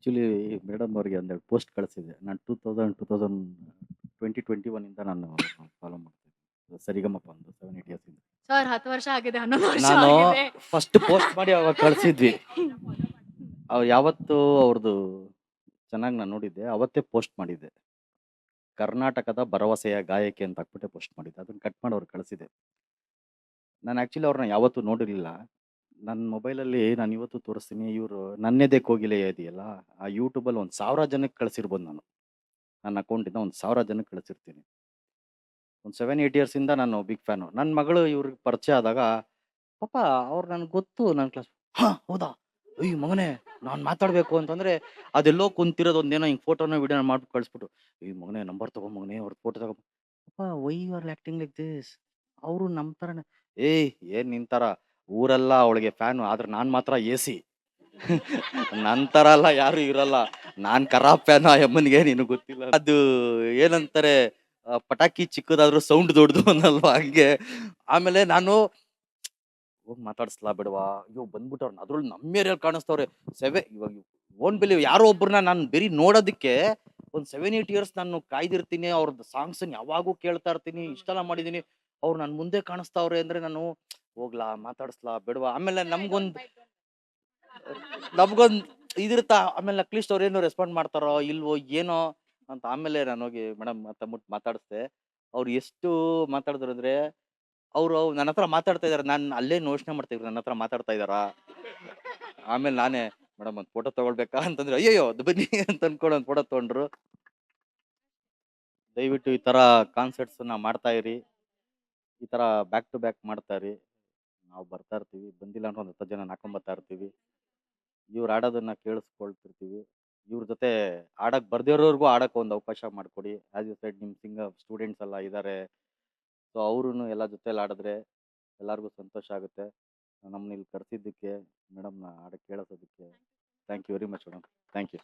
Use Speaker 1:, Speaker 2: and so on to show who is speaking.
Speaker 1: Actually madam ಅವರಿಗೆ ಒಂದೆರಡು post ಕಳಿಸಿದೆ. ನಾನು 2021 ಇಂದ ನಾನು ಫಾಲೋ ಮಾಡ್ತಿದ್ದೆ. ಸರಿಗಮಪ ಒಂದು 7, 8 ಇಯರ್ಸ್ ಇಂದ.
Speaker 2: ಸರ್ 10 ವರ್ಷ ಆಗಿದೆ, 11 ವರ್ಷ
Speaker 1: ನಾನು
Speaker 2: ಆಗಿದೆ.
Speaker 1: ಫಸ್ಟ್ ಪೋಸ್ಟ್ ಮಾಡಿ ಅವಾಗ ಕಳಿಸಿದ್ವಿ. ಅವ್ರು ಯಾವತ್ತು ಅವ್ರದ್ದು ಚೆನ್ನಾಗಿ ನಾನು ನೋಡಿದ್ದೆ, ಅವತ್ತೇ ಪೋಸ್ಟ್ ಮಾಡಿದ್ದೆ. ಕರ್ನಾಟಕದ ಭರವಸೆಯ ಗಾಯಕಿ ಅಂತ ಹಾಕ್ಬಿಟ್ಟೆ ಪೋಸ್ಟ್ ಮಾಡಿದ್ದೆ. ಅದನ್ನ ಕಟ್ ಮಾಡಿ ಅವ್ರಿಗೆ ಕಳಿಸಿದೆ. ನಾನು ಆ್ಯಕ್ಚುಲಿ ಅವ್ರನ್ನ ಯಾವತ್ತೂ ನೋಡಿರಲಿಲ್ಲ. ನನ್ನ ಮೊಬೈಲಲ್ಲಿ ನಾನು ಇವತ್ತು ತೋರಿಸ್ತೀನಿ. ಇವರು ನನ್ನೆದೆ ಕೋಗಿಲೆ ಇದೆಯಲ್ಲ, ಆ ಯೂಟ್ಯೂಬಲ್ಲಿ ಒಂದು 1000 ಜನಕ್ಕೆ ಕಳಿಸಿರ್ಬೋದು ನಾನು. ನನ್ನ ಅಕೌಂಟಿಂದ ಒಂದು 1000 ಜನಕ್ಕೆ ಕಳಿಸಿರ್ತೀನಿ. ಒಂದು 7, 8 ಇಯರ್ಸಿಂದ ನಾನು ಬಿಗ್ ಫ್ಯಾನು. ನನ್ನ ಮಗಳು ಇವ್ರಿಗೆ ಪರಿಚಯ ಆದಾಗ, ಪಾಪ ಅವ್ರು ನನಗೆ ಗೊತ್ತು ನನ್ನ ಕ್ಲಾಸ್. ಹಾಂ ಹೌದಾ, ಅಯ್ಯೋ ಮಗನೇ ನಾನು ಮಾತಾಡಬೇಕು ಅಂತಂದರೆ ಅದೆಲ್ಲೋ ಕುಂತಿರೋದು ಒಂದೇನೋ ಹಿಂಗೆ ಫೋಟೋನ ವಿಡಿಯೋನ ಮಾಡ್ಬಿಟ್ಟು ಕಳಿಸ್ಬಿಟ್ಟು, ಈ ಮಗನೇ ನಂಬರ್ ತಗೋ ಮಗನೇ, ಅವ್ರ ಫೋಟೋ ತಗೋ. ಪಾಪ why you are acting like this. ಅವರು ನಮ್ಮ ಥರನೇ. ಏಯ್ ಏನು ನಿನ್ನ ಥರ ಊರೆಲ್ಲ ಅವಳಿಗೆ ಫ್ಯಾನು, ಆದ್ರೆ ನಾನು ಮಾತ್ರ ಎ ಸಿ. ನನ್ನ ಥರ ಎಲ್ಲ ಯಾರು ಇರಲ್ಲ. ನಾನು ಖರಾಬ್ ಫ್ಯಾನು ಆ ಯಮ್ಮನಿಗೆ, ನಿನಗೆ ಗೊತ್ತಿಲ್ಲ. ಅದು ಏನಂತಾರೆ, ಪಟಾಕಿ ಚಿಕ್ಕದಾದ್ರೂ ಸೌಂಡ್ ದೊಡ್ಡದು ಅನ್ನಲ್ವಾ, ಹಂಗೆ. ಆಮೇಲೆ ನಾನು ಹೋಗಿ ಮಾತಾಡಿಸ್ಲಾ ಬಿಡವಾ, ಅಯ್ಯೋ ಬಂದ್ಬಿಟ್ಟವ್ರು ಅದ್ರಲ್ಲಿ ನಮ್ಮ ಏರಿಯಲ್ಲಿ ಕಾಣಿಸ್ತವ್ರೆ. ಇವಾಗ ಓನ್ ಬಿಲೀವ್, ಯಾರೋ ಒಬ್ಬರನ್ನ ನಾನು ಬರೀ ನೋಡೋದಕ್ಕೆ ಒಂದು 7, 8 ಇಯರ್ಸ್ ನಾನು ಕಾಯ್ದಿರ್ತೀನಿ. ಅವ್ರದ್ದು ಸಾಂಗ್ಸನ್ನ ಯಾವಾಗೂ ಕೇಳ್ತಾ ಇರ್ತೀನಿ, ಇಷ್ಟೆಲ್ಲ ಮಾಡಿದ್ದೀನಿ. ಅವ್ರು ನನ್ನ ಮುಂದೆ ಕಾಣಿಸ್ತಾವ್ರೆ ಅಂದ್ರೆ ನಾನು ಹೋಗ್ಲಾ ಮಾತಾಡಿಸ್ಲಾ ಬಿಡವಾ. ಆಮೇಲೆ ನಮ್ಗೊಂದು ಇದಿರುತ್ತಾ. ಆಮೇಲೆ ಅಟ್ಲೀಸ್ಟ್ ಅವ್ರು ಏನೋ ರೆಸ್ಪಾಂಡ್ ಮಾಡ್ತಾರೋ ಇಲ್ವೋ ಏನೋ ಅಂತ. ಆಮೇಲೆ ನಾನು ಹೋಗಿ ಮೇಡಮ್ ಅಂತಂದ್ಬಿಟ್ಟು ಮಾತಾಡಿಸ್ದೆ. ಅವ್ರು ಎಷ್ಟು ಮಾತಾಡಿದ್ರು ಅಂದ್ರೆ, ಅವರು ನನ್ನ ಹತ್ರ ಮಾತಾಡ್ತಾ ಇದಾರೆ, ನಾನು ಅಲ್ಲೇ ಯೋಚನೆ ಮಾಡ್ತಾ ಇದ್ರು ನನ್ನ ಹತ್ರ ಮಾತಾಡ್ತಾ ಇದ್ದಾರಾ. ಆಮೇಲೆ ನಾನೇ, ಮೇಡಮ್ ಒಂದು ಫೋಟೋ ತಗೊಳ್ಬೇಕಾ ಅಂತಂದ್ರೆ, ಅಯ್ಯಯ್ಯೋ ಅದು ಬನ್ನಿ ಅಂತ ಅನ್ಕೊಂಡು ಒಂದು ಫೋಟೋ ತೊಗೊಂಡ್ರು. ದಯವಿಟ್ಟು ಈ ಥರ ಕಾನ್ಸರ್ಟ್ಸನ್ನ ಮಾಡ್ತಾ ಇರಿ. ಈ ಥರ ಬ್ಯಾಕ್ ಟು ಬ್ಯಾಕ್ ಮಾಡ್ತಾ ಇರಿ. ನಾವು ಬರ್ತಾ ಇರ್ತೀವಿ, ಬಂದಿಲ್ಲ ಅಂದ್ರೆ ಒಂದು 10 ಜನ ಹಾಕೊಂಬರ್ತಾ ಇರ್ತೀವಿ. ಇವ್ರು ಆಡೋದನ್ನ ಕೇಳಿಸ್ಕೊಳ್ತಿರ್ತೀವಿ. ಇವ್ರ ಜೊತೆ ಆಡಕ್ಕೆ ಬರ್ದಿರೋರ್ಗೂ ಆಡಕ್ಕೆ ಒಂದು ಅವಕಾಶ ಮಾಡಿಕೊಡಿ. ಆ್ಯಸ್ ಯು ಸೆಡ್, ನಿಮ್ಮ ಸ್ಟೂಡೆಂಟ್ಸ್ ಎಲ್ಲ ಇದ್ದಾರೆ. ಸೊ ಅವ್ರೂ ಎಲ್ಲ ಜೊತೆಲಿ ಆಡಿದ್ರೆ ಎಲ್ಲರಿಗೂ ಸಂತೋಷ ಆಗುತ್ತೆ. ನಮ್ಮನ್ನ ಇಲ್ಲಿ ಕರೆಸಿದ್ದಕ್ಕೆ, ಮೇಡಮ್ನ ಹಾಡು ಕೇಳಿಸೋದಕ್ಕೆ thank you very much madam. Thank you.